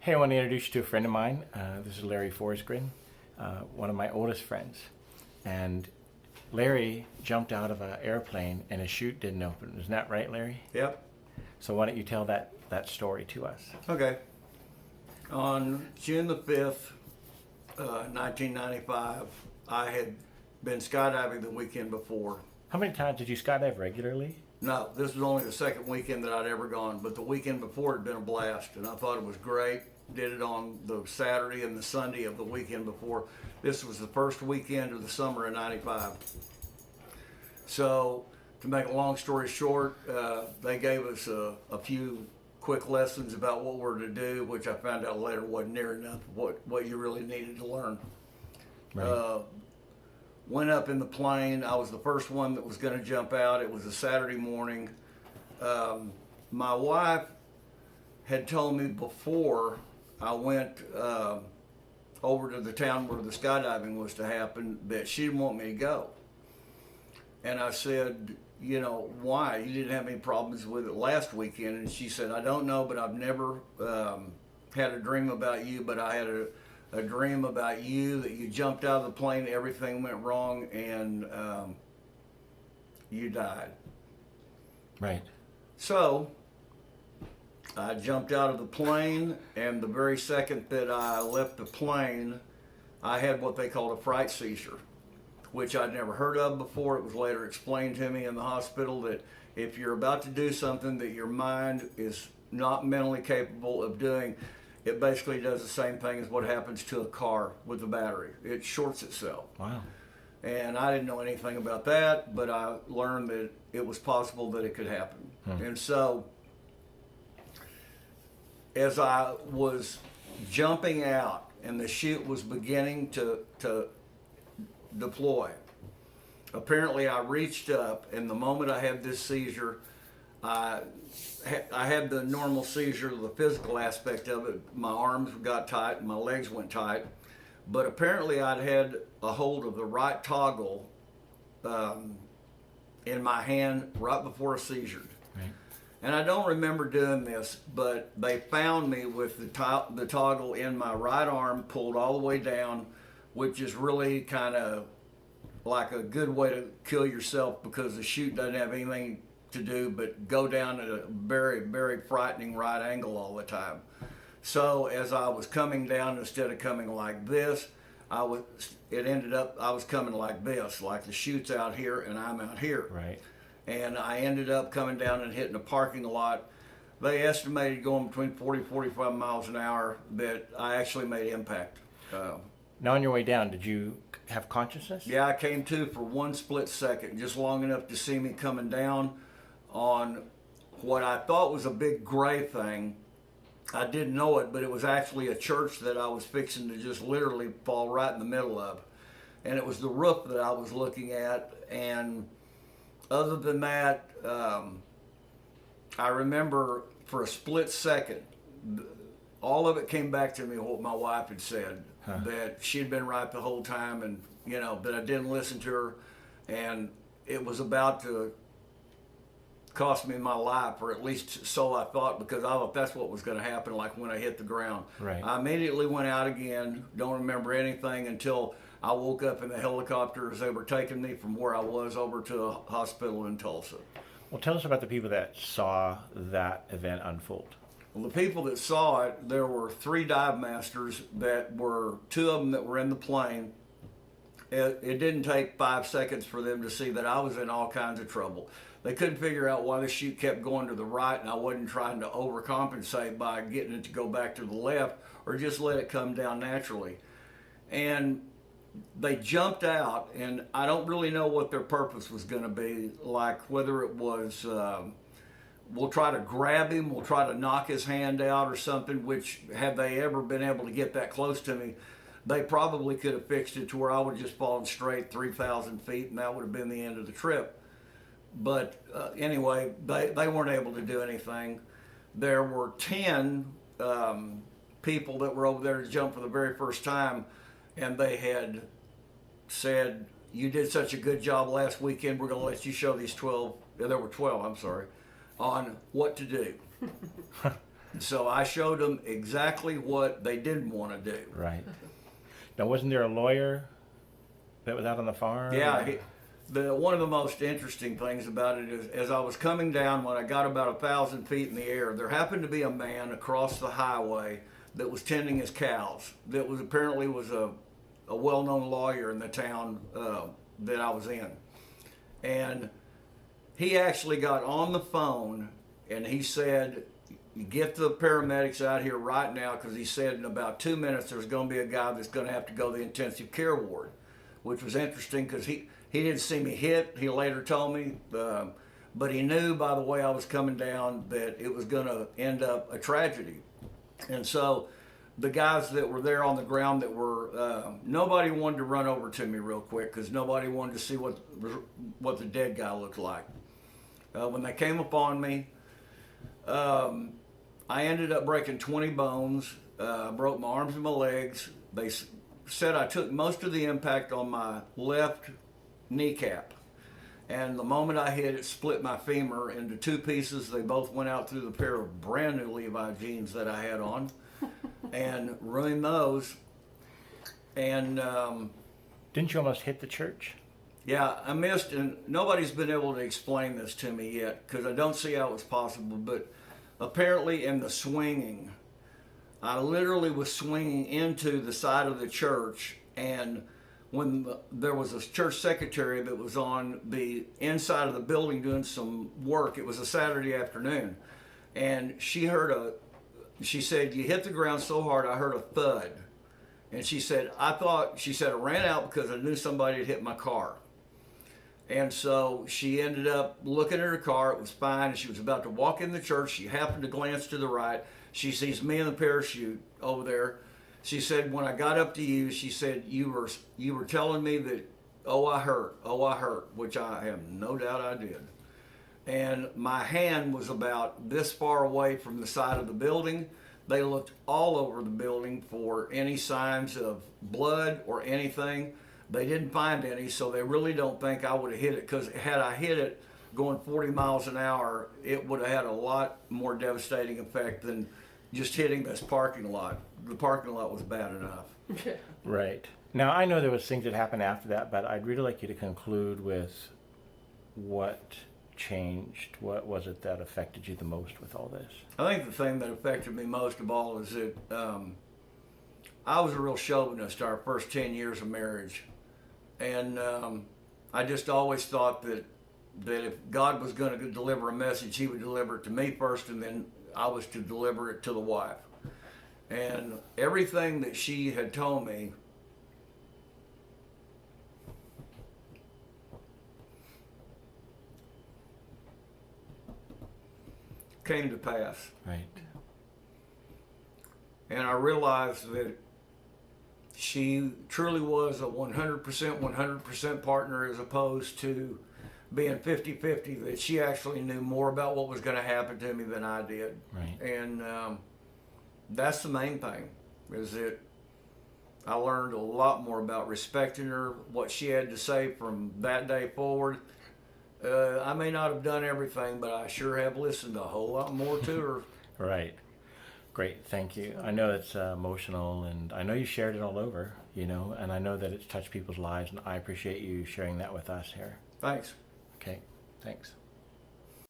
Hey, I want to introduce you to a friend of mine. This is Larry Foresgren, one of my oldest friends. And Larry jumped out of an airplane and his chute didn't open. Isn't that right, Larry? Yep. So why don't you tell that story to us? Okay. On June the 5th, 1995, I had been skydiving the weekend before. How many times did you skydive regularly? No, this was only the second weekend that I'd ever gone, but the weekend before had been a blast, and I thought it was great. Did it on the Saturday and the Sunday of the weekend before. This was the first weekend of the summer of '95. So, to make a long story short, they gave us a few quick lessons about what we're to do, which I found out later wasn't near enough what you really needed to learn. Right. Went up in the plane. I was the first one that was going to jump out. It was a Saturday morning. My wife had told me before I went over to the town where the skydiving was to happen that she didn't want me to go. And I said, you know, why? You didn't have any problems with it last weekend. And she said, I don't know, but I've never had a dream about you, but I had a dream about you, that you jumped out of the plane, everything went wrong, and you died. Right. So I jumped out of the plane, and the very second that I left the plane, I had what they called a fright seizure, which I'd never heard of before. It was later explained to me in the hospital that if you're about to do something that your mind is not mentally capable of doing, it basically does the same thing as what happens to a car with the battery. It shorts itself. Wow. And I didn't know anything about that, but I learned that it was possible that it could happen. And so, as I was jumping out and the chute was beginning to deploy, apparently I reached up, and the moment I had this seizure, I had the normal seizure, the physical aspect of it. My arms got tight and my legs went tight. But apparently I'd had a hold of the right toggle in my hand right before a seizure. Right. And I don't remember doing this, but they found me with the toggle in my right arm pulled all the way down, which is really kind of like a good way to kill yourself, because the chute doesn't have anything to do but go down at a very, very frightening right angle all the time. So as I was coming down, instead of coming like this, I was coming like this, like the chute's out here and I'm out here. Right. And I ended up coming down and hitting a parking lot. They estimated going between 40 and 45 miles an hour that I actually made impact. Now on your way down, did you have consciousness? Yeah, I came to for one split second, just long enough to see me coming down on what I thought was a big gray thing. I didn't know it, but it was actually a church that I was fixing to just literally fall right in the middle of. And it was the roof that I was looking at. And other than that, I remember for a split second, all of it came back to me what my wife had said, that she'd been right the whole time, and you know, that I didn't listen to her, and it was about to cost me my life, or at least so I thought, because I thought that's what was going to happen, like when I hit the ground. Right. I immediately went out again, don't remember anything until I woke up in the helicopter as they were taking me from where I was over to a hospital in Tulsa. Well, tell us about the people that saw that event unfold. Well, the people that saw it, there were 3 dive masters that were, 2 of them that were in the plane. It didn't take 5 seconds for them to see that I was in all kinds of trouble. They couldn't figure out why the chute kept going to the right and I wasn't trying to overcompensate by getting it to go back to the left, or just let it come down naturally. And they jumped out, and I don't really know what their purpose was going to be, like whether it was we'll try to grab him, we'll try to knock his hand out or something, which had they ever been able to get that close to me, they probably could have fixed it to where I would have just fallen straight 3,000 feet, and that would have been the end of the trip. But anyway, they weren't able to do anything. There were 10 people that were over there to jump for the very first time, and they had said, you did such a good job last weekend, we're going to let you show these 12, there were 12, I'm sorry, on what to do. So I showed them exactly what they didn't want to do. Right. Now, wasn't there a lawyer that was out on the farm? Yeah, one of the most interesting things about it is, as I was coming down, when I got about 1,000 feet in the air, there happened to be a man across the highway that was tending his cows. That was apparently was a well-known lawyer in the town that I was in, and he actually got on the phone and he said, "Get the paramedics out here right now," because he said in about 2 minutes there's going to be a guy that's going to have to go to the intensive care ward, which was interesting because he didn't see me hit. He later told me, but he knew by the way I was coming down that it was going to end up a tragedy. And so the guys that were there on the ground that were, nobody wanted to run over to me real quick because nobody wanted to see what the dead guy looked like. When they came upon me, I ended up breaking 20 bones, broke my arms and my legs. They said I took most of the impact on my left kneecap. And the moment I hit it, split my femur into two pieces. They both went out through the pair of brand new Levi jeans that I had on and ruined those. And Didn't you almost hit the church? yeah, I missed, and nobody's been able to explain this to me yet because I don't see how it's possible. But apparently, in the swinging, I literally was swinging into the side of the church, and when there was a church secretary that was on the inside of the building doing some work, it was a Saturday afternoon, and she said, "You hit the ground so hard, I heard a thud." And she said, I ran out because I knew somebody had hit my car. And so she ended up looking at her car. It was fine. And she was about to walk in the church. She happened to glance to the right. She sees me in the parachute over there. She said, when I got up to you, she said, you were telling me that, I hurt, which I have no doubt I did. And my hand was about this far away from the side of the building. They looked all over the building for any signs of blood or anything. They didn't find any, so they really don't think I would have hit it, because had I hit it going 40 miles an hour, it would have had a lot more devastating effect than just hitting this parking lot. The parking lot was bad enough. Right. Now, I know there was things that happened after that, but I'd really like you to conclude with what changed. What was it that affected you the most with all this? I think the thing that affected me most of all is that I was a real chauvinist our first 10 years of marriage. And I just always thought that if God was going to deliver a message, he would deliver it to me first, and then I was to deliver it to the wife. And everything that she had told me came to pass. Right. And I realized that she truly was a 100% partner, as opposed to being 50-50, that she actually knew more about what was going to happen to me than I did. Right. And that's the main thing, is that I learned a lot more about respecting her, what she had to say from that day forward. I may not have done everything, but I sure have listened a whole lot more to her. Right. Great, thank you. I know it's emotional, and I know you shared it all over, and I know that it's touched people's lives, and I appreciate you sharing that with us here. Thanks. Okay, thanks.